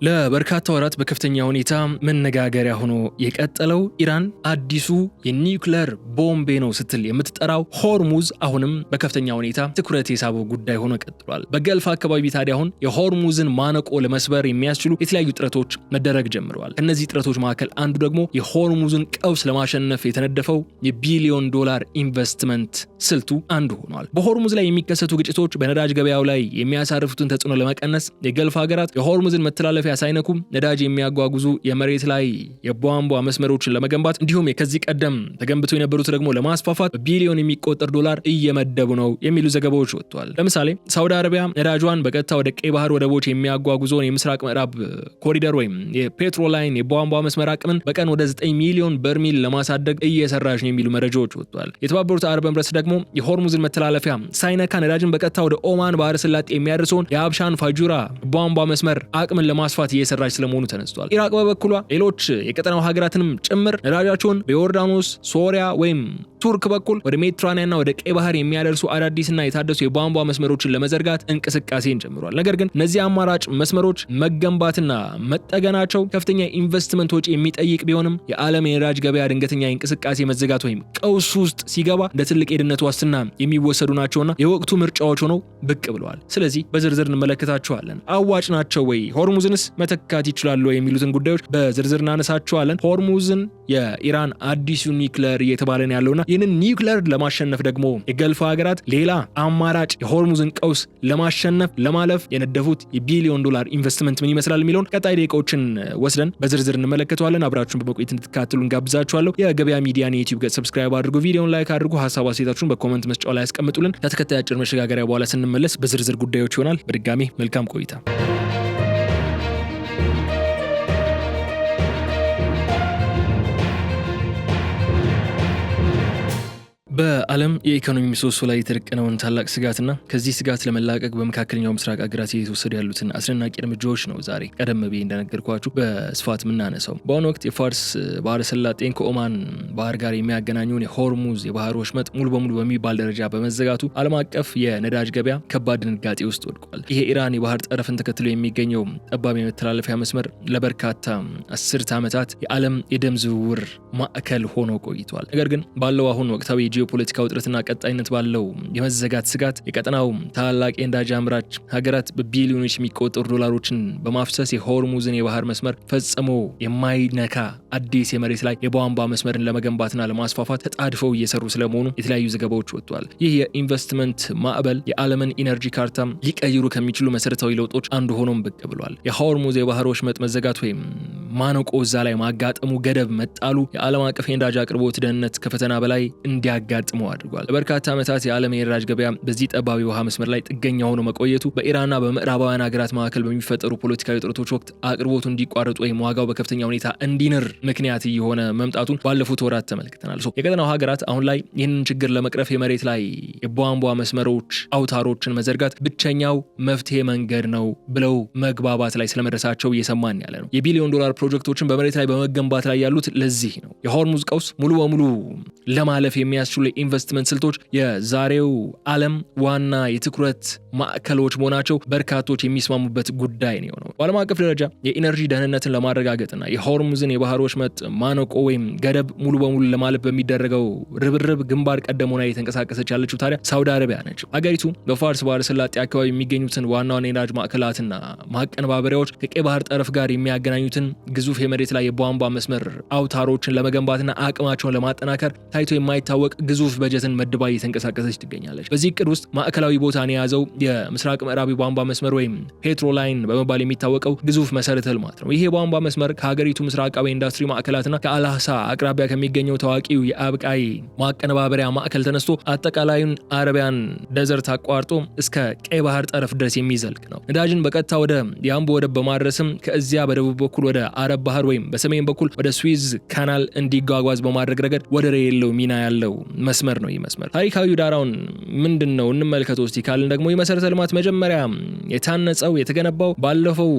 ለበርካታ ወራት በከፍተኛ ሁኔታ መነጋገሪያ ሆኖ የቀጠለው ኢራን አዲሱ የኒውክሌር ቦምቤ ነው ስትል የምትጠራው ሆርሙዝ አሁንም በከፍተኛ ሁኔታ ትኩረት የሳበው ጉዳይ ሆኖ ቀጥሏል። በገልፍ አካባቢ ታዲያ አሁን የሆርሙዝን ማነቆ ለመስበር የሚያስችሉ የተለያዩ ጥረቶች መደረግ ጀምረዋል። ከነዚህ ጥረቶች መካከል አንዱ ደግሞ የሆርሙዝን ቀውስ ለማሸነፍ የተነደፈው የቢሊዮን ዶላር ኢንቨስትመንት ስልቱ አንዱ ሆኗል። በሆርሙዝ ላይ የሚከሰቱ ግጭቶች በነዳጅ ገበያው ላይ የሚያሳርፉትን ተጽዕኖ ለመቀነስ የገልፍ ሀገራት የሆርሙዝን መተላለፊያ ሳይነኩ ነዳጅ የሚያጓጉዙ የመሬት ላይ የቧንቧ መስመሮችን ለመገንባት እንዲሁም ከዚህ ቀደም ተገንብተው የነበሩት ደግሞ ለማስፋፋት በቢሊዮን የሚቆጠር ዶላር እየመደቡ ነው የሚሉ ዘገባዎች ወጥተዋል። ለምሳሌ ሳውዲ አረቢያ ነዳጇን በቀጥታ ወደ ቀይ ባህር ወደቦች የሚያጓጉዘውን የምስራቅ ምዕራብ ኮሪደር ወይም የፔትሮላይን የቧንቧ መስመር አቅምን በቀን ወደ 9 ሚሊዮን በርሜል ለማሳደግ እየሰራች ነው የሚሉ መረጃዎች ወጥተዋል። የተባበሩት አረብ ኤምሬትስ ደግሞ የሆርሙዝን መተላለፊያ ሳይነካ ነዳጅን በቀጥታ ወደ ኦማን ባህረ ሰላጤ የሚያደርሰውን የአብሻን ፋጁራ ቧንቧ መስመር አቅምን ለማስፋት እየሰራች ስለመሆኑ ተነስቷል። ኢራቅ በበኩሏ ሌሎች የቀጠናው ሀገራትንም ጭምር ነዳጃቸውን በዮርዳኖስ፣ ሶሪያ ወይም ቱርክ በኩል ወደ ሜዲትራኒያንና ወደ ቀይ ባህር የሚያደርሱ አዳዲስና የታደሱ የቧንቧ መስመሮችን ለመዘርጋት እንቅስቃሴን ጀምሯል። ነገር ግን እነዚህ አማራጭ መስመሮች መገንባትና መጠገናቸው ከፍተኛ ኢንቨስትመንት ወጪ የሚጠይቅ ቢሆንም የዓለም የነዳጅ ገበያ ድንገተኛ እንቅስቃሴ መዘጋት ወይም ቀውስ ውስጥ ሲገባ እንደ ትልቅ የደህንነት ዋስትና የሚወሰዱ ናቸውና የወቅቱ ምርጫዎች ሆነው ብቅ ብለዋል። ስለዚህ በዝርዝር እንመለከታቸዋለን። አዋጭ ናቸው ወይ? ሆርሙዝንስ መተካት ይችላሉ የሚሉትን ጉዳዮች በዝርዝር እናነሳቸዋለን። ሆርሙዝን የኢራን አዲሱ ኒውክሌር እየተባለን ያለውና ይህንን ኒውክሌር ለማሸነፍ ደግሞ የገልፍ ሀገራት ሌላ አማራጭ የሆርሙዝን ቀውስ ለማሸነፍ ለማለፍ የነደፉት የቢሊዮን ዶላር ኢንቨስትመንት ምን ይመስላል የሚለውን ቀጣይ ደቂቃዎችን ወስደን በዝርዝር እንመለከተዋለን። አብራችሁን በመቆየት እንድትከታተሉ እንጋብዛችኋለሁ። የገበያ ሚዲያን የዩቲዩብ ገጽ ሰብስክራይብ አድርጉ፣ ቪዲዮውን ላይክ አድርጉ፣ ሀሳብ አስተያየታችሁን በኮሜንት መስጫው ላይ ያስቀምጡልን። ከተከታይ አጭር መሸጋገሪያ በኋላ ስንመለስ በዝርዝር ጉዳዮች ይሆናል። በድጋሚ መልካም ቆይታ። በዓለም የኢኮኖሚ ምሰሶ ላይ የተደቀነውን ታላቅ ስጋትና ከዚህ ስጋት ለመላቀቅ በመካከለኛው ምስራቅ አገራት እየተወሰዱ ያሉትን አስደናቂ እርምጃዎች ነው ዛሬ ቀደም ብዬ እንደነገርኳችሁ በስፋት የምናነሳው። በአሁኑ ወቅት የፋርስ ባህረ ሰላጤን ከኦማን ባህር ጋር የሚያገናኘውን የሆርሙዝ የባህር ወሽመጥ ሙሉ በሙሉ በሚባል ደረጃ በመዘጋቱ ዓለም አቀፍ የነዳጅ ገበያ ከባድ ድንጋጤ ውስጥ ወድቋል። ይሄ ኢራን የባህር ጠረፍን ተከትሎ የሚገኘው ጠባብ የመተላለፊያ መስመር ለበርካታ አስርት ዓመታት የዓለም የደም ዝውውር ማዕከል ሆኖ ቆይቷል። ነገር ግን ባለው አሁን ወቅታዊ ፖለቲካ ውጥረትና ቀጣይነት ባለው የመዘጋት ስጋት የቀጠናው ታላቅ የነዳጅ አምራች ሀገራት በቢሊዮኖች የሚቆጠሩ ዶላሮችን በማፍሰስ የሆርሙዝን የባህር መስመር ፈጽሞ የማይነካ አዲስ የመሬት ላይ የቧንቧ መስመርን ለመገንባትና ለማስፋፋት ተጣድፈው እየሰሩ ስለመሆኑ የተለያዩ ዘገባዎች ወጥተዋል። ይህ የኢንቨስትመንት ማዕበል የዓለምን ኢነርጂ ካርታ ሊቀይሩ ከሚችሉ መሰረታዊ ለውጦች አንዱ ሆኖም ብቅ ብሏል። የሆርሙዝ የባህር ወሽመጥ መዘጋት ወይም ማነቆ እዛ ላይ ማጋጠሙ ገደብ መጣሉ የዓለም አቀፍ የነዳጅ አቅርቦት ደህንነት ከፈተና በላይ እንዲያጋጥመው አድርጓል። ለበርካታ ዓመታት የዓለም የነዳጅ ገበያ በዚህ ጠባብ ውሃ መስመር ላይ ጥገኛ ሆኖ መቆየቱ በኢራንና በምዕራባውያን ሀገራት መካከል በሚፈጠሩ ፖለቲካዊ ውጥረቶች ወቅት አቅርቦቱ እንዲቋረጥ ወይም ዋጋው በከፍተኛ ሁኔታ እንዲንር ምክንያት እየሆነ መምጣቱን ባለፉት ወራት ተመልክተናል። የቀጠናው ሀገራት አሁን ላይ ይህንን ችግር ለመቅረፍ የመሬት ላይ የቧንቧ መስመሮች አውታሮችን መዘርጋት ብቸኛው መፍትሄ መንገድ ነው ብለው መግባባት ላይ ስለመድረሳቸው እየሰማን ያለ ነው። የቢሊዮን ዶላር ፕሮጀክቶችን በመሬት ላይ በመገንባት ላይ ያሉት ለዚህ ነው። የሆርሙዝ ቀውስ ሙሉ በሙሉ ለማለፍ የሚያስችሉ የኢንቨስትመንት ስልቶች የዛሬው ዓለም ዋና የትኩረት ማዕከሎች መሆናቸው በርካቶች የሚስማሙበት ጉዳይ ነው። በዓለም አቀፍ ደረጃ የኢነርጂ ደህንነትን ለማረጋገጥና የሆርሙዝን የባህር ወሽመጥ ማነቆ ወይም ገደብ ሙሉ በሙሉ ለማለፍ በሚደረገው ርብርብ ግንባር ቀደም ሆና የተንቀሳቀሰች ያለችው ታዲያ ሳውዲ አረቢያ ነች። አገሪቱ በፋርስ ባህረ ሰላጤ አካባቢ የሚገኙትን ዋና ዋና የነዳጅ ማዕከላትና ማቀነባበሪያዎች ከቀይ ባህር ጠረፍ ጋር የሚያገናኙትን ግዙፍ የመሬት ላይ የቧንቧ መስመር አውታሮችን ለመገንባትና አቅማቸውን ለማጠናከር ታይቶ የማይታወቅ ግዙፍ በጀትን መድባ እየተንቀሳቀሰች ትገኛለች። በዚህ እቅድ ውስጥ ማዕከላዊ ቦታን የያዘው የምስራቅ ምዕራብ ቧንቧ መስመር ወይም ፔትሮላይን በመባል የሚታወቀው ግዙፍ መሰረተ ልማት ነው። ይሄ ቧንቧ መስመር ከሀገሪቱ ምስራቃዊ ኢንዱስትሪ ማዕከላትና ከአልሃሳ አቅራቢያ ከሚገኘው ታዋቂው የአብቃይ ማቀነባበሪያ ማዕከል ተነስቶ አጠቃላዩን አረቢያን ደዘርት አቋርጦ እስከ ቀይ ባህር ጠረፍ ድረስ የሚዘልቅ ነው። ነዳጅን በቀጥታ ወደ የአምቦ ወደብ በማድረስም ከዚያ በደቡብ በኩል ወደ አረብ ባህር ወይም በሰሜን በኩል ወደ ስዊዝ ካናል እንዲጓጓዝ በማድረግ ረገድ ወደር የሌለው ሚና ያለው መስመር ነው። ይህ መስመር ታሪካዊ ዳራውን ምንድነው እንመልከተው እስቲ ካልን ደግሞ የመሰረተ ልማት መጀመሪያ የታነጸው የተገነባው ባለፈው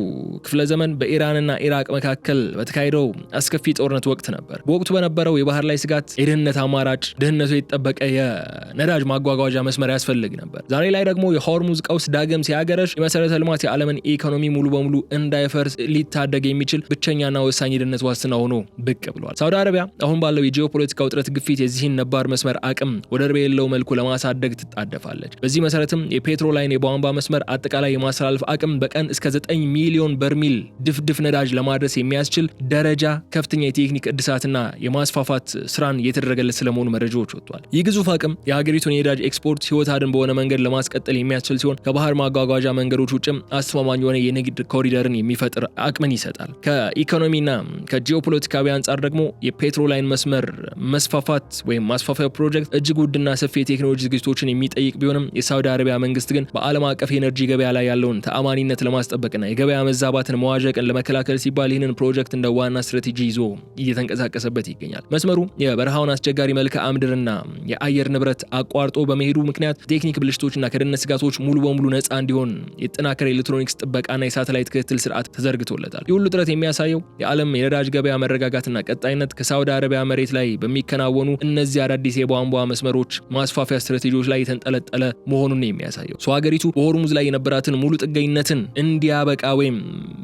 ክፍለ ዘመን በኢራንና ኢራቅ መካከል በተካሄደው አስከፊ ጦርነት ወቅት ነበር። በወቅቱ በነበረው የባህር ላይ ስጋት የደህንነት አማራጭ ደህንነቱ የተጠበቀ የነዳጅ ማጓጓዣ መስመር ያስፈልግ ነበር። ዛሬ ላይ ደግሞ የሆርሙዝ ቀውስ ዳግም ሲያገረሽ የመሰረተ ልማት የዓለምን ኢኮኖሚ ሙሉ በሙሉ እንዳይፈርስ ሊታደግ የሚችል ብቸኛና ወሳኝ የደህንነት ዋስትና ሆኖ ብቅ ብሏል። ሳውዲ አረቢያ አሁን ባለው የጂኦፖለቲካ ውጥረት ግፊት የዚህን ነባር መስመር አቅም ወደር በሌለው መልኩ ለማሳደግ ትጣደፋለች። በዚህ መሰረትም የፔትሮላይን የቧንቧ መስመር አጠቃላይ የማስተላለፍ አቅም በቀን እስከ 9 ሚሊዮን በርሚል ድፍድፍ ነዳጅ ለማድረስ የሚያስችል ደረጃ ከፍተኛ የቴክኒክ እድሳትና የማስፋፋት ስራን እየተደረገለት ስለመሆኑ መረጃዎች ወጥቷል። ይህ ግዙፍ አቅም የሀገሪቱን የነዳጅ ኤክስፖርት ህይወት አድን በሆነ መንገድ ለማስቀጠል የሚያስችል ሲሆን ከባህር ማጓጓዣ መንገዶች ውጭም አስተማማኝ የሆነ የንግድ ኮሪደርን የሚፈጥር አቅምን ይሰጣል። ከኢኮኖሚና ከጂኦፖለቲካዊ አንጻር ደግሞ የፔትሮላይን መስመር መስፋፋት ወይም ማስፋፋያ ፕሮጀክት እጅግ ውድና ሰፊ የቴክኖሎጂ ዝግጅቶችን የሚጠይቅ ቢሆንም የሳውዲ አረቢያ መንግስት ግን በዓለም አቀፍ የኤነርጂ ገበያ ላይ ያለውን ተአማኒነት ለማስጠበቅና የገበያ መዛባትን መዋዠቅን ለመከላከል ሲባል ይህንን ፕሮጀክት እንደ ዋና ስትራቴጂ ይዞ እየተንቀሳቀሰበት ይገኛል። መስመሩ የበረሃውን አስቸጋሪ መልክዓ ምድርና የአየር ንብረት አቋርጦ በመሄዱ ምክንያት ቴክኒክ ብልሽቶችና ከደህንነት ስጋቶች ሙሉ በሙሉ ነፃ እንዲሆን የተጠናከረ ኤሌክትሮኒክስ ጥበቃና የሳተላይት ክትትል ስርዓት ተዘርግቶለታል። ይህ ሁሉ ጥረት የሚያሳየው የዓለም የነዳጅ ገበያ መረጋጋትና ቀጣይነት ከሳውዲ አረቢያ መሬት ላይ በሚከናወኑ እነዚህ አዳዲስ የቧንቧ መስመሮች ማስፋፊያ ስትራቴጂዎች ላይ የተንጠለጠለ መሆኑን የሚያሳየው ሀገሪቱ በሆርሙዝ ላይ የነበራትን ሙሉ ጥገኝነትን እንዲያበቃ ወይም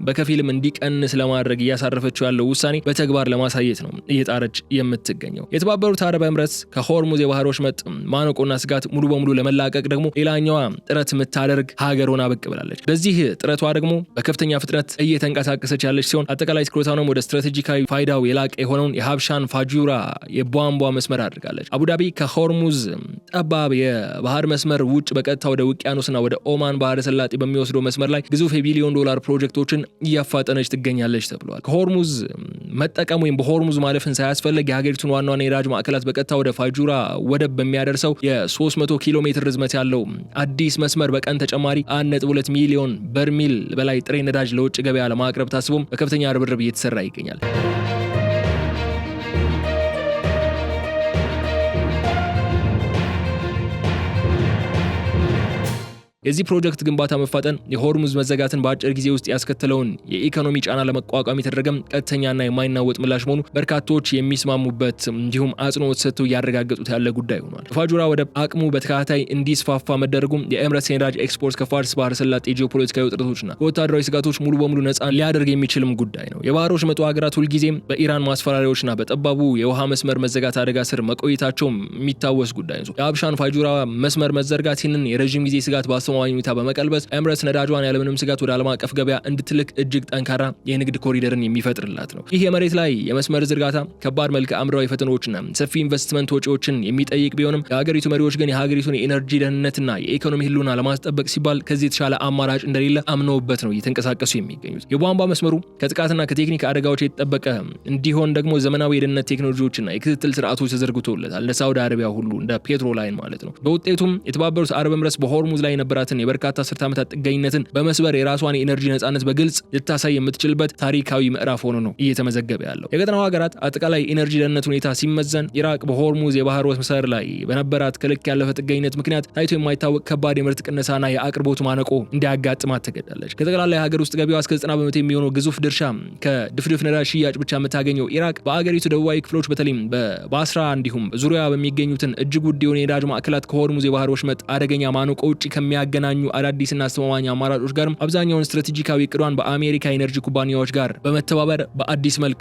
በከፊልም እንዲቀንስ ለማድረግ እያሳረፈችው ያለው ውሳኔ በተግባር ለማሳየት ነው እየጣረች የምትገኘው። የተባበሩት አረብ ኤምሬትስ ከሆርሙዝ የባህር ወሽመጥ ማነቆና ስጋት ሙሉ በሙሉ ለመላቀቅ ደግሞ ሌላኛዋ ጥረት የምታደርግ ሀገር ሆና ብቅ ብላለች። በዚህ ጥረቷ ደግሞ በከፍተኛ ፍጥነት እየተንቀሳቀሰች ያለች ሲሆን አጠቃላይ ትኩረቷንም ወደ ስትራቴጂካዊ ፋይዳው የላቀ የሆነውን የሀብሻን ፋጁራ የቧንቧ መስመር አድርጋለች። አቡዳቢ ከሆርሙዝ ጠባብ የባህር መስመር ውጭ በቀጥታ ወደ ውቅያኖስና ወደ ኦማን ባህረ ሰላጤ በሚወስደው መስመር ላይ ግዙፍ የቢሊዮን ዶላር ፕሮጀክቶችን እያፋጠነች ትገኛለች ተብሏል። ከሆርሙዝ መጠቀም ወይም በሆርሙዝ ማለፍን ሳያስፈልግ የሀገሪቱን ዋና የነዳጅ ማዕከላት በቀጥታ ወደ ፋጁራ ወደብ በሚያደርሰው የ300 ኪሎ ሜትር ርዝመት ያለው አዲስ መስመር በቀን ተጨማሪ 1.2 ሚሊዮን በርሚል በላይ ጥሬ ነዳጅ ለውጭ ገበያ ለማቅረብ ታስቦም በከፍተኛ ርብርብ እየተሰራ ይገኛል። የዚህ ፕሮጀክት ግንባታ መፋጠን የሆርሙዝ መዘጋትን በአጭር ጊዜ ውስጥ ያስከተለውን የኢኮኖሚ ጫና ለመቋቋም የተደረገም ቀጥተኛና የማይናወጥ ምላሽ መሆኑ በርካቶች የሚስማሙበት እንዲሁም አጽንኦት ሰጥተው ያረጋገጡት ያለ ጉዳይ ሆኗል። ፋጁራ ወደብ አቅሙ በተከታታይ እንዲስፋፋ መደረጉም የኤምሬትስ የነዳጅ ኤክስፖርት ከፋርስ ባህረ ሰላጤ ጂኦፖለቲካዊ ውጥረቶችና ከወታደራዊ ስጋቶች ሙሉ በሙሉ ነፃ ሊያደርግ የሚችልም ጉዳይ ነው። የባህር ወሽመጡ ሀገራት ሁልጊዜም በኢራን ማስፈራሪያዎችና በጠባቡ የውሃ መስመር መዘጋት አደጋ ስር መቆየታቸው የሚታወስ ጉዳይ ነው። የሀብሻን ፋጁራ መስመር መዘርጋት ይህንን የረዥም ጊዜ ስጋት ሁኔታ በመቀልበስ ኤምሬትስ ነዳጇን ያለምንም ስጋት ወደ ዓለም አቀፍ ገበያ እንድትልክ እጅግ ጠንካራ የንግድ ኮሪደርን የሚፈጥርላት ነው። ይህ የመሬት ላይ የመስመር ዝርጋታ ከባድ መልክዓ ምድራዊ ፈተናዎችና ሰፊ ኢንቨስትመንት ወጪዎችን የሚጠይቅ ቢሆንም የሀገሪቱ መሪዎች ግን የሀገሪቱን የኤነርጂ ደህንነትና የኢኮኖሚ ህልውና ለማስጠበቅ ሲባል ከዚህ የተሻለ አማራጭ እንደሌለ አምነውበት ነው እየተንቀሳቀሱ የሚገኙት። የቧንቧ መስመሩ ከጥቃትና ከቴክኒክ አደጋዎች የተጠበቀ እንዲሆን ደግሞ ዘመናዊ የደህንነት ቴክኖሎጂዎችና የክትትል ስርዓቶች ተዘርግቶለታል። እንደ ሳውዲ አረቢያ ሁሉ እንደ ፔትሮላይን ማለት ነው። በውጤቱም የተባበሩት አረብ ኤምሬትስ በሆርሙዝ ላይ የነበራትን የበርካታ አስርተ ዓመታት ጥገኝነትን በመስበር የራሷን የኤነርጂ ነጻነት በግልጽ ልታሳይ የምትችልበት ታሪካዊ ምዕራፍ ሆኖ ነው እየተመዘገበ ያለው። የቀጠናው ሀገራት አጠቃላይ ኤነርጂ ደህንነት ሁኔታ ሲመዘን ኢራቅ በሆርሙዝ የባህር ወሽመጥ ላይ በነበራት ከልክ ያለፈ ጥገኝነት ምክንያት ታይቶ የማይታወቅ ከባድ የምርት ቅነሳና የአቅርቦት ማነቆ እንዲያጋጥማት ተገዳለች። ከጠቅላላ የሀገር ውስጥ ገቢዋ እስከ 90% የሚሆነው ግዙፍ ድርሻ ከድፍድፍ ነዳጅ ሽያጭ ብቻ የምታገኘው ኢራቅ በአገሪቱ ደቡባዊ ክፍሎች በተለይም በባስራ እንዲሁም ዙሪያ በሚገኙትን እጅግ ውድ የሆኑ የነዳጅ ማዕከላት ከሆርሙዝ የባህር ወሽመጥ አደገኛ ማነቆ ውጪ ከሚያገናኙ አዳዲስና አስተማማኝ አማራጮች ጋር አብዛኛውን ስትራቴጂካዊ እቅዷን በአሜሪካ ኤነርጂ ኩባንያዎች ጋር በመተባበር በአዲስ መልክ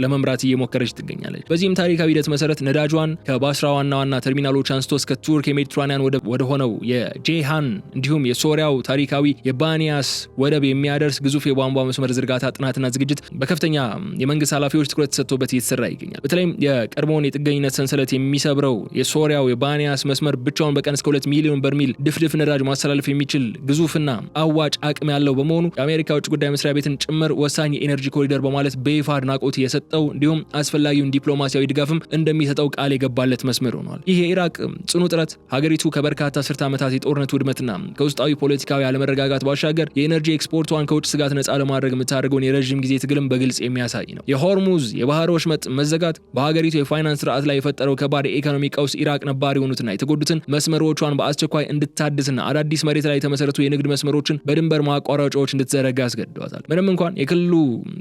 ለመምራት እየሞከረች ትገኛለች። በዚህም ታሪካዊ ሂደት መሰረት ነዳጇን ከባስራ ዋና ተርሚናሎች አንስቶ እስከ ቱርክ የሜዲትራኒያን ወደ ሆነው የጄሃን እንዲሁም የሶሪያው ታሪካዊ የባኒያስ ወደብ የሚያደርስ ግዙፍ የቧንቧ መስመር ዝርጋታ ጥናትና ዝግጅት በከፍተኛ የመንግስት ኃላፊዎች ትኩረት ተሰጥቶበት እየተሰራ ይገኛል። በተለይም የቀድሞውን የጥገኝነት ሰንሰለት የሚሰብረው የሶሪያው የባኒያስ መስመር ብቻውን በቀን እስከ 2 ሚሊዮን በርሚል ድፍድፍ ነዳጅ ማስተላለፍ የሚችል ግዙፍና አዋጭ አቅም ያለው በመሆኑ የአሜሪካ ውጭ ጉዳይ መስሪያ ቤትን ጭምር ወሳኝ የኤነርጂ ኮሪደር በማለት በይፋ አድናቆት የሰጠው እንዲሁም አስፈላጊውን ዲፕሎማሲያዊ ድጋፍም እንደሚሰጠው ቃል የገባለት መስመር ሆኗል። ይህ የኢራቅ ጽኑ ጥረት ሀገሪቱ ከበርካታ አስርተ ዓመታት የጦርነት ውድመትና ከውስጣዊ ፖለቲካዊ አለመረጋጋት ባሻገር የኤነርጂ ኤክስፖርቷን ከውጭ ስጋት ነፃ ለማድረግ የምታደርገውን የረዥም ጊዜ ትግልም በግልጽ የሚያሳይ ነው። የሆርሙዝ የባህር ወሽመጥ መዘጋት በሀገሪቱ የፋይናንስ ስርዓት ላይ የፈጠረው ከባድ የኢኮኖሚ ቀውስ ኢራቅ ነባር የሆኑትና የተጎዱትን መስመሮቿን በአስቸኳይ እንድታድስና አዳዲስ መሬት ላይ የተመሰረቱ የንግድ መስመሮችን በድንበር ማቋረጫዎች እንድትዘረጋ አስገድዷታል። ምንም እንኳን የክልሉ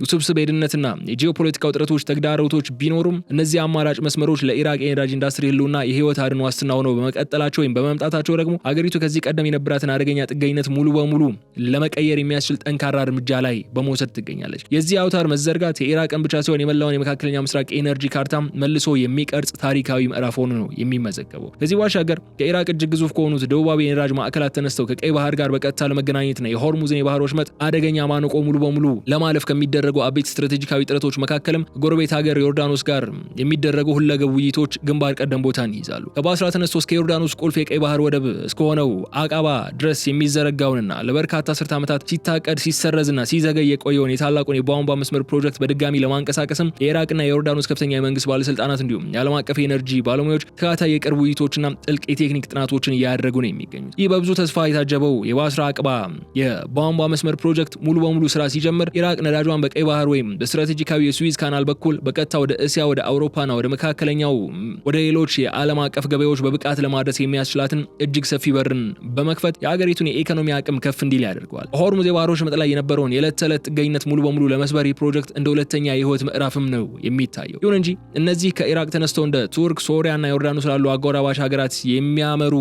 ውስብስብ የደህንነትና የጂኦፖለቲካ ውጥረቶች ተግዳሮቶች ቢኖሩም እነዚህ አማራጭ መስመሮች ለኢራቅ የነዳጅ ኢንዱስትሪ ህልውና የህይወት አድን ዋስትና ሆነው በመቀጠላቸው ወይም በመምጣታቸው ደግሞ ሀገሪቱ ከዚህ ቀደም የነበራትን አደገኛ ጥገኝነት ሙሉ በሙሉ ለመቀየር የሚያስችል ጠንካራ እርምጃ ላይ በመውሰድ ትገኛለች። የዚህ አውታር መዘርጋት የኢራቅን ብቻ ሳይሆን የመላውን የመካከለኛ ምስራቅ የኤነርጂ ካርታ መልሶ የሚቀርጽ ታሪካዊ ምዕራፍ ሆኖ ነው የሚመዘገበው። ከዚህ ባሻገር ከኢራቅ እጅግ ግዙፍ ከሆኑት ደቡባዊ የነዳጅ ማዕከላት ተነስተው ከቀይ ባህር ጋር በቀጥታ ለመገናኘትና የሆርሙዝን የባህር ወሽመጥ አደገኛ ማነቆ ሙሉ በሙሉ ለማለፍ ከሚደረጉ አቤት ስትራቴጂካዊ ጥረቶች መካከልም ጎረቤት ሀገር ዮርዳኖስ ጋር የሚደረጉ ሁለገብ ውይይቶች ግንባር ቀደም ቦታን ይይዛሉ። ከባስራ ተነስቶ እስከ ዮርዳኖስ ቁልፍ የቀይ ባህር ወደብ እስከሆነው አቃባ ድረስ የሚዘረጋውንና ለበርካታ አስርተ ዓመታት ሲታቀድ ሲሰረዝና ሲዘገይ የቆየውን የታላቁን የቧንቧ መስመር ፕሮጀክት በድጋሚ ለማንቀሳቀስም የኢራቅና የዮርዳኖስ ከፍተኛ የመንግስት ባለስልጣናት እንዲሁም የዓለም አቀፍ የኤነርጂ ባለሙያዎች ተከታታይ የቅርብ ውይይቶችና ጥልቅ የቴክኒክ ጥናቶችን እያደረጉ ነው የሚገኙት። ይህ በብዙ ተስፋ የታጀበው የባስራ አቅባ የቧንቧ መስመር ፕሮጀክት ሙሉ በሙሉ ስራ ሲጀምር ኢራቅ ነዳጇን በቀይ ባህር ወይም በስትራቴጂካዊ የስዊዝ ካናል በኩል በቀጥታ ወደ እስያ፣ ወደ አውሮፓና ወደ መካከለኛው ወደ ሌሎች የዓለም አቀፍ ገበያዎች በብቃት ለማድረስ የሚያስችላትን እጅግ ሰፊ በርን በመክፈት የሀገሪቱን የኢኮኖሚ አቅም ከፍ እንዲል ያደርገዋል። ሆርሙዝ የባህር ወሽመጥ ላይ የነበረውን የዕለት ተዕለት ጥገኝነት ሙሉ በሙሉ ለመስበር ይህ ፕሮጀክት እንደ ሁለተኛ የህይወት ምዕራፍም ነው የሚታየው። ይሁን እንጂ እነዚህ ከኢራቅ ተነስተው እንደ ቱርክ፣ ሶሪያና ዮርዳኖስ ላሉ አጎራባች ሀገራት የሚያመሩ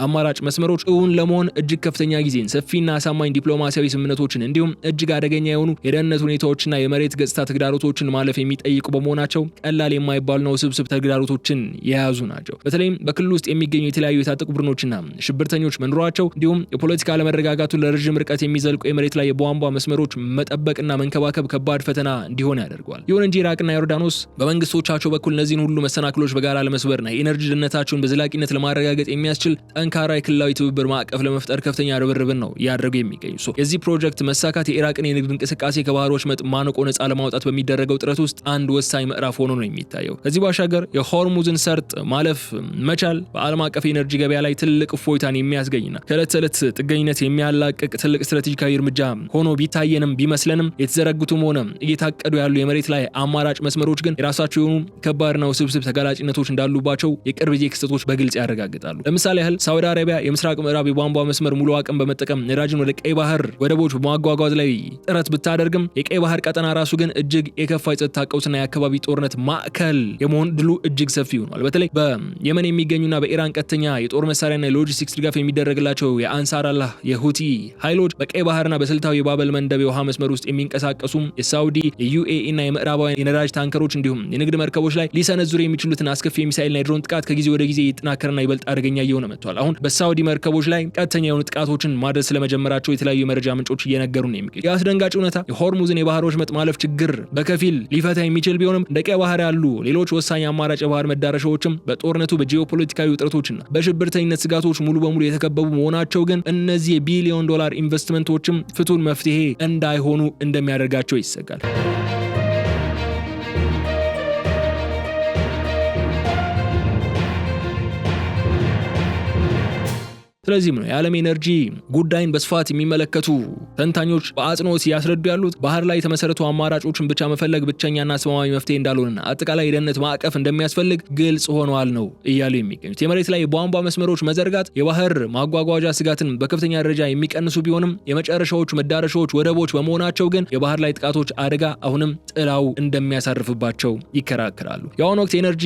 አማራጭ መስመሮች እውን ለመሆን እጅግ ከፍተኛ ጊዜን፣ ሰፊና አሳማኝ ዲፕሎማሲያዊ ስምምነቶችን እንዲሁም እጅግ አደገኛ የሆኑ የደህንነት ሁኔታዎችና የመሬት ገጽታ ተግዳሮቶችን ማለፍ የሚጠይቁ በመሆናቸው ቀላል የማይባሉና ውስብስብ ተግዳሮቶችን የያዙ ናቸው። በተለይም በክልሉ ውስጥ የሚገኙ የተለያዩ የታጠቁ ቡድኖችና ሽብርተኞች መኖራቸው እንዲሁም የፖለቲካ አለመረጋጋቱ ለረጅም ርቀት የሚዘልቁ የመሬት ላይ የቧንቧ መስመሮች መጠበቅና መንከባከብ ከባድ ፈተና እንዲሆን ያደርገዋል። ይሁን እንጂ ኢራቅና ዮርዳኖስ በመንግስቶቻቸው በኩል እነዚህን ሁሉ መሰናክሎች በጋራ ለመስበርና የኤነርጂ ደህንነታቸውን በዘላቂነት ለማረጋገጥ የሚያስችል ጠንካራ የክልላዊ ትብብር ማዕቀፍ ለመፍጠር ከፍተኛ ርብርብን ነው እያደረጉ የሚገኙ። የዚህ ፕሮጀክት መሳካት የኢራቅን የንግድ እንቅስቃሴ ከባህር ወሽመጥ ማነቆ ነፃ ለማውጣት በሚደረገው ጥረት ውስጥ አንድ ወሳኝ ምዕራፍ ሆኖ ነው የሚታየው። ከዚህ ባሻገር የሆርሙዝን ሰርጥ ማለፍ መቻል በዓለም አቀፍ የኤነርጂ ገበያ ላይ ትልቅ እፎይታን የሚያስገኝና ከዕለት ተዕለት ጥገኝነት የሚያላቅቅ ትልቅ ስትራቴጂካዊ እርምጃ ሆኖ ቢታየንም ቢመስለንም የተዘረጉትም ሆነ እየታቀዱ ያሉ የመሬት ላይ አማራጭ መስመሮች ግን የራሳቸው የሆኑ ከባድና ውስብስብ ተጋላጭነቶች እንዳሉባቸው የቅርብ ጊዜ ክስተቶች በግልጽ ያረጋግጣሉ። ለምሳሌ ያህል ሳውዲ አረቢያ የምስራቅ ምዕራብ የቧንቧ መስመር ሙሉ አቅም በመጠቀም ነዳጅን ወደ ቀይ ባህር ወደቦች በማጓጓዝ ላይ ጥረት ብታደርግም የቀይ ባህር ቀጠና ራሱ ግን እጅግ የከፋ የጸጥታ ቀውስና የአካባቢ ጦርነት ማዕከል የመሆን ድሉ እጅግ ሰፊ ሆኗል። በተለይ በየመን የሚገኙና በኢራን ቀጥተኛ የጦር መሳሪያና የሎጂስቲክስ ድጋፍ የሚደረግላቸው የአንሳር አላህ የሁቲ ኃይሎች በቀይ ባህርና በስልታዊ የባበል መንደብ የውሃ መስመር ውስጥ የሚንቀሳቀሱ የሳውዲ የዩኤኢ እና የምዕራባውያን የነዳጅ ታንከሮች እንዲሁም የንግድ መርከቦች ላይ ሊሰነዝሩ የሚችሉትን አስከፊ የሚሳኤልና የድሮን ጥቃት ከጊዜ ወደ ጊዜ ይጠናከርና ይበልጥ አደገኛ እየሆነ መጥቷል። አሁን በሳውዲ መርከቦች ላይ ቀጥተኛ የሆኑ ጥቃቶችን ማድረስ ስለመጀመራቸው የተለያዩ የመረጃ ምንጮች እየነገሩ ነው የሚገኙት። የአስደንጋጭ እውነታ የሆርሙዝን የባህር ወሽመጥ ማለፍ ችግር በከፊል ሊፈታ የሚችል ቢሆንም እንደ ቀይ ባህር ያሉ ሌሎች ወሳኝ አማራጭ የባህር መዳረሻዎችም በጦርነቱ በጂኦፖለቲካዊ ውጥረቶችና በሽብርተኝነት ስጋቶች ሙሉ በሙሉ የተከበቡ መሆናቸው ግን እነዚህ የቢሊዮን ዶላር ኢንቨስትመንቶችም ፍቱን መፍትሄ እንዳይሆኑ እንደሚያደርጋቸው ይሰጋል። ስለዚህም ነው የዓለም ኤነርጂ ጉዳይን በስፋት የሚመለከቱ ተንታኞች በአጽንኦት ያስረዱ ያሉት ባህር ላይ የተመሰረቱ አማራጮችን ብቻ መፈለግ ብቸኛና አስተማማኝ መፍትሄ እንዳልሆነና አጠቃላይ የደህንነት ማዕቀፍ እንደሚያስፈልግ ግልጽ ሆኗል ነው እያሉ የሚገኙት። የመሬት ላይ የቧንቧ መስመሮች መዘርጋት የባህር ማጓጓዣ ስጋትን በከፍተኛ ደረጃ የሚቀንሱ ቢሆንም የመጨረሻዎቹ መዳረሻዎች ወደቦች በመሆናቸው ግን የባህር ላይ ጥቃቶች አደጋ አሁንም ጥላው እንደሚያሳርፍባቸው ይከራከራሉ። የአሁኑ ወቅት የኤነርጂ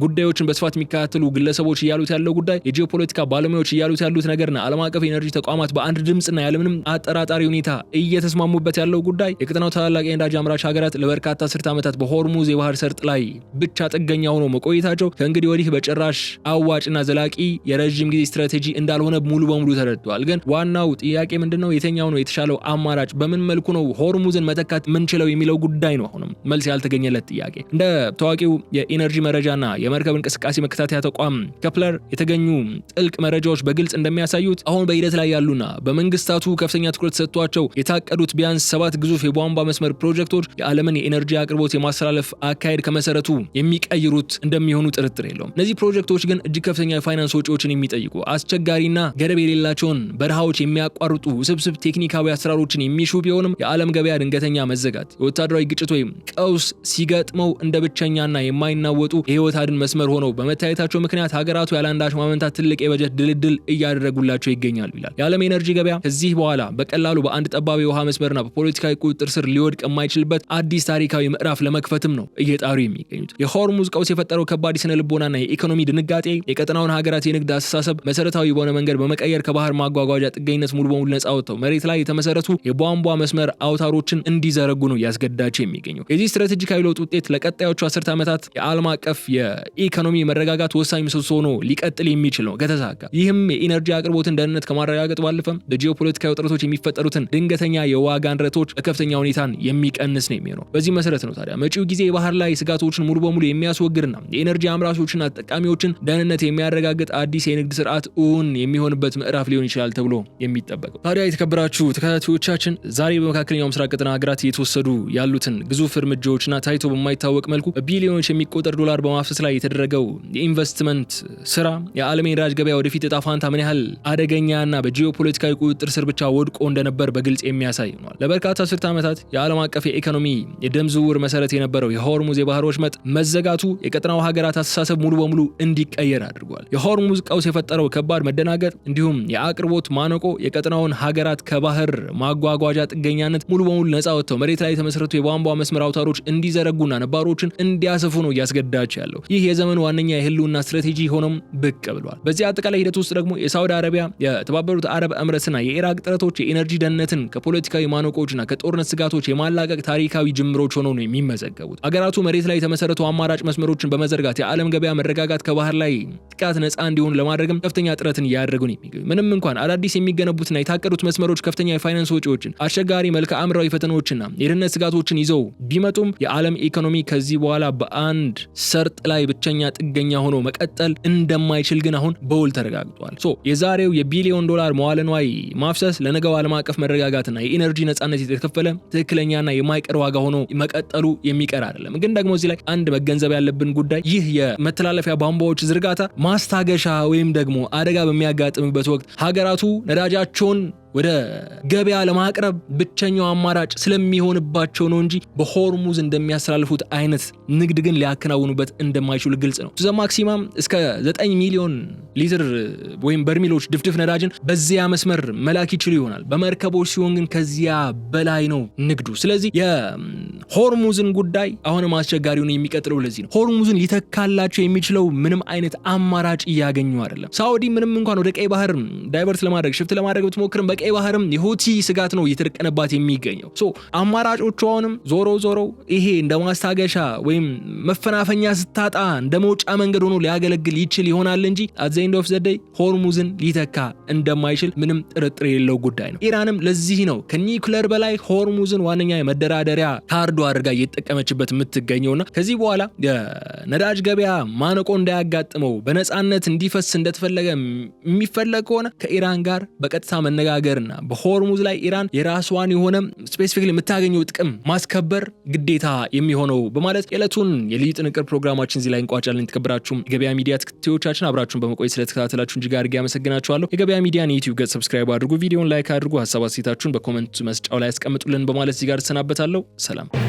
ጉዳዮችን በስፋት የሚከታተሉ ግለሰቦች እያሉት ያለው ጉዳይ የጂኦፖለቲካ ባለሙያዎች እያሉት ያሉት ነገርና ዓለም አቀፍ የኤነርጂ ተቋማት በአንድ ድምጽና ያለምንም አጠራጣሪ ሁኔታ እየተስማሙበት ያለው ጉዳይ የቀጠናው ታላላቅ የነዳጅ አምራች ሀገራት ለበርካታ አስርት ዓመታት በሆርሙዝ የባህር ሰርጥ ላይ ብቻ ጥገኛ ሆኖ መቆየታቸው ከእንግዲህ ወዲህ በጭራሽ አዋጭና ዘላቂ የረጅም ጊዜ ስትራቴጂ እንዳልሆነ ሙሉ በሙሉ ተረድተዋል። ግን ዋናው ጥያቄ ምንድነው? የትኛው ነው የተሻለው አማራጭ? በምን መልኩ ነው ሆርሙዝን መተካት ምንችለው የሚለው ጉዳይ ነው አሁንም መልስ ያልተገኘለት ጥያቄ። እንደ ታዋቂው የኤነርጂ መረጃና የመርከብ እንቅስቃሴ መከታተያ ተቋም ከፕለር የተገኙ ጥልቅ መረጃዎች በግልጽ እንደሚያሳዩት አሁን በሂደት ላይ ያሉና በመንግስታቱ ከፍተኛ ትኩረት ሰጥቷቸው የታቀዱት ቢያንስ 7 ግዙፍ የቧንቧ መስመር ፕሮጀክቶች የዓለምን የኤነርጂ አቅርቦት የማስተላለፍ አካሄድ ከመሰረቱ የሚቀይሩት እንደሚሆኑ ጥርጥር የለውም። እነዚህ ፕሮጀክቶች ግን እጅግ ከፍተኛ የፋይናንስ ወጪዎችን የሚጠይቁ አስቸጋሪና ገደብ የሌላቸውን በረሃዎች የሚያቋርጡ ውስብስብ ቴክኒካዊ አሰራሮችን የሚሹ ቢሆንም የዓለም ገበያ ድንገተኛ መዘጋት፣ የወታደራዊ ግጭት ወይም ቀውስ ሲገጥመው እንደ ብቸኛና የማይናወጡ የህይወት አድን መስመር ሆነው በመታየታቸው ምክንያት ሀገራቱ ያለአንዳች ማመንታት ትልቅ የበጀት ድልድል እያደረጉላቸው ይገኛሉ ይላል። የዓለም ኤነርጂ ገበያ ከዚህ በኋላ በቀላሉ በአንድ ጠባብ የውሃ መስመርና በፖለቲካዊ ቁጥጥር ስር ሊወድቅ የማይችልበት አዲስ ታሪካዊ ምዕራፍ ለመክፈትም ነው እየጣሩ የሚገኙት። የሆርሙዝ ቀውስ የፈጠረው ከባድ የስነ ልቦናና የኢኮኖሚ ድንጋጤ የቀጠናውን ሀገራት የንግድ አስተሳሰብ መሰረታዊ በሆነ መንገድ በመቀየር ከባህር ማጓጓዣ ጥገኝነት ሙሉ በሙሉ ነፃ ወጥተው መሬት ላይ የተመሰረቱ የቧንቧ መስመር አውታሮችን እንዲዘረጉ ነው ያስገዳቸው የሚገኘው። የዚህ ስትራቴጂካዊ ለውጥ ውጤት ለቀጣዮቹ 10 ዓመታት የዓለም አቀፍ የኢኮኖሚ መረጋጋት ወሳኝ ምሰሶ ሆኖ ሊቀጥል የሚችል ነው ከተሳካ። ይህም የኢነርጂ አቅርቦትን ደህንነት ከማረጋገጥ ባለፈም በጂኦፖለቲካዊ ውጥረቶች የሚፈጠሩትን ድንገተኛ የዋጋ ንረቶች በከፍተኛ ሁኔታን የሚቀንስ ነው የሚሆነው። በዚህ መሰረት ነው ታዲያ መጪው ጊዜ የባህር ላይ ስጋቶችን ሙሉ በሙሉ የሚያስወግድና የኤነርጂ አምራቾችና ተጠቃሚዎችን ደህንነት የሚያረጋግጥ አዲስ የንግድ ስርዓት እውን የሚሆንበት ምዕራፍ ሊሆን ይችላል ተብሎ የሚጠበቀው። ታዲያ የተከበራችሁ ተከታታዮቻችን ዛሬ በመካከለኛው ምስራቅ ቀጠና ሀገራት እየተወሰዱ ያሉትን ግዙፍ እርምጃዎችና ታይቶ በማይታወቅ መልኩ በቢሊዮኖች የሚቆጠር ዶላር በማፍሰስ ላይ የተደረገው የኢንቨስትመንት ስራ የዓለም የነዳጅ ገበያ ወደፊት እጣ ፋንታ ምን ያህል አደገኛና በጂኦፖለቲካዊ ቁጥጥር ስር ብቻ ወድቆ እንደነበር በግልጽ የሚያሳይ ነው። ለበርካታ አስርተ ዓመታት የዓለም አቀፍ የኢኮኖሚ የደም ዝውውር መሰረት የነበረው የሆርሙዝ የባህር ወሽመጥ መዘጋቱ የቀጠናው ሀገራት አስተሳሰብ ሙሉ በሙሉ እንዲቀየር አድርጓል። የሆርሙዝ ቀውስ የፈጠረው ከባድ መደናገጥ እንዲሁም የአቅርቦት ማነቆ የቀጠናውን ሀገራት ከባህር ማጓጓዣ ጥገኛነት ሙሉ በሙሉ ነፃ ወጥተው መሬት ላይ የተመሰረቱ የቧንቧ መስመር አውታሮች እንዲዘረጉና ነባሮችን እንዲያሰፉ ነው እያስገዳቸው ያለው። ይህ የዘመኑ ዋነኛ የህልውና ስትራቴጂ ሆኖም ብቅ ብሏል። በዚህ አጠቃላይ ሂደት ውስጥ ደግሞ የሳውዲ አረቢያ፣ የተባበሩት አረብ ኤምሬትስና የኢራቅ ጥረቶች የኤነርጂ ደህንነትን ከፖለቲካዊ ማነቆችና ከጦርነት ስጋቶች የማላቀቅ ታሪካዊ ጅምሮች ሆነው ነው የሚመዘገቡት። ሀገራቱ መሬት ላይ የተመሰረቱ አማራጭ መስመሮችን በመዘርጋት የዓለም ገበያ መረጋጋት ከባህር ላይ ጥቃት ነፃ እንዲሆኑ ለማድረግም ከፍተኛ ጥረትን እያደረጉ ነው የሚገኙ። ምንም እንኳን አዳዲስ የሚገነቡትና የታቀዱት መስመሮች ከፍተኛ የፋይናንስ ወጪዎችን፣ አስቸጋሪ መልክዓ ምድራዊ ፈተናዎችና የደህንነት ስጋቶችን ይዘው ቢመጡም የዓለም ኢኮኖሚ ከዚህ በኋላ በአንድ ሰርጥ ላይ ብቸኛ ጥገኛ ሆኖ መቀጠል እንደማይችል ግን አሁን በውል ተረጋግጧል። የዛሬው የቢሊዮን ዶላር መዋለ ንዋይ ማፍሰስ ለነገው ዓለም አቀፍ መረጋጋትና የኢነርጂ ነፃነት የተከፈለ ትክክለኛና የማይቀር ዋጋ ሆኖ መቀጠሉ የሚቀር አይደለም። ግን ደግሞ እዚህ ላይ አንድ መገንዘብ ያለብን ጉዳይ ይህ የመተላለፊያ ቧንቧዎች ዝርጋታ ማስታገሻ ወይም ደግሞ አደጋ በሚያጋጥምበት ወቅት ሀገራቱ ነዳጃቸውን ወደ ገበያ ለማቅረብ ብቸኛው አማራጭ ስለሚሆንባቸው ነው እንጂ በሆርሙዝ እንደሚያስተላልፉት አይነት ንግድ ግን ሊያከናውኑበት እንደማይችሉ ግልጽ ነው። ማክሲማም እስከ 9 ሚሊዮን ሊትር ወይም በርሚሎች ድፍድፍ ነዳጅን በዚያ መስመር መላክ ይችሉ ይሆናል። በመርከቦች ሲሆን ግን ከዚያ በላይ ነው ንግዱ። ስለዚህ የሆርሙዝን ጉዳይ አሁንም አስቸጋሪውን የሚቀጥለው ለዚህ ነው። ሆርሙዝን ሊተካላቸው የሚችለው ምንም አይነት አማራጭ እያገኙ አይደለም። ሳውዲ ምንም እንኳን ወደ ቀይ ባህር ዳይቨርት ለማድረግ ሽፍት ለማድረግ ብትሞክርም ቀይ ባህርም የሁቲ ስጋት ነው እየተደቀነባት የሚገኘው። አማራጮቹ አሁንም ዞሮ ይሄ እንደ ማስታገሻ ወይም መፈናፈኛ ስታጣ እንደ መውጫ መንገድ ሆኖ ሊያገለግል ይችል ይሆናል እንጂ at the end of the day ሆርሙዝን ሊተካ እንደማይችል ምንም ጥርጥር የሌለው ጉዳይ ነው። ኢራንም ለዚህ ነው ከኒውክሌር በላይ ሆርሙዝን ዋነኛ የመደራደሪያ ካርዱ አድርጋ እየተጠቀመችበት የምትገኘውና ከዚህ በኋላ የነዳጅ ገበያ ማነቆ እንዳያጋጥመው በነፃነት እንዲፈስ እንደተፈለገ የሚፈለግ ከሆነ ከኢራን ጋር በቀጥታ መነጋገርና በሆርሙዝ ላይ ኢራን የራስዋን የሆነ ስፔሲፊክሊ የምታገኘው ጥቅም ማስከበር ግዴታ የሚሆነው በማለት የዕለቱን የልዩ ጥንቅር ፕሮግራማችን እዚህ ላይ እንቋጫለን። የተከበራችሁም የገበያ ሚዲያ ተከታታዮቻችን አብራችሁን በመቆየት ስለተከታተላችሁ እጅግ አድርጌ አመሰግናችኋለሁ። የገበያ ሚዲያን የዩቲዩብ ገጽ ሰብስክራይብ አድርጉ፣ ቪዲዮን ላይክ አድርጉ፣ ሀሳብ አስተያየታችሁን በኮሜንት መስጫው ላይ አስቀምጡልን በማለት እዚህ ጋር ተሰናበታለሁ። ሰላም።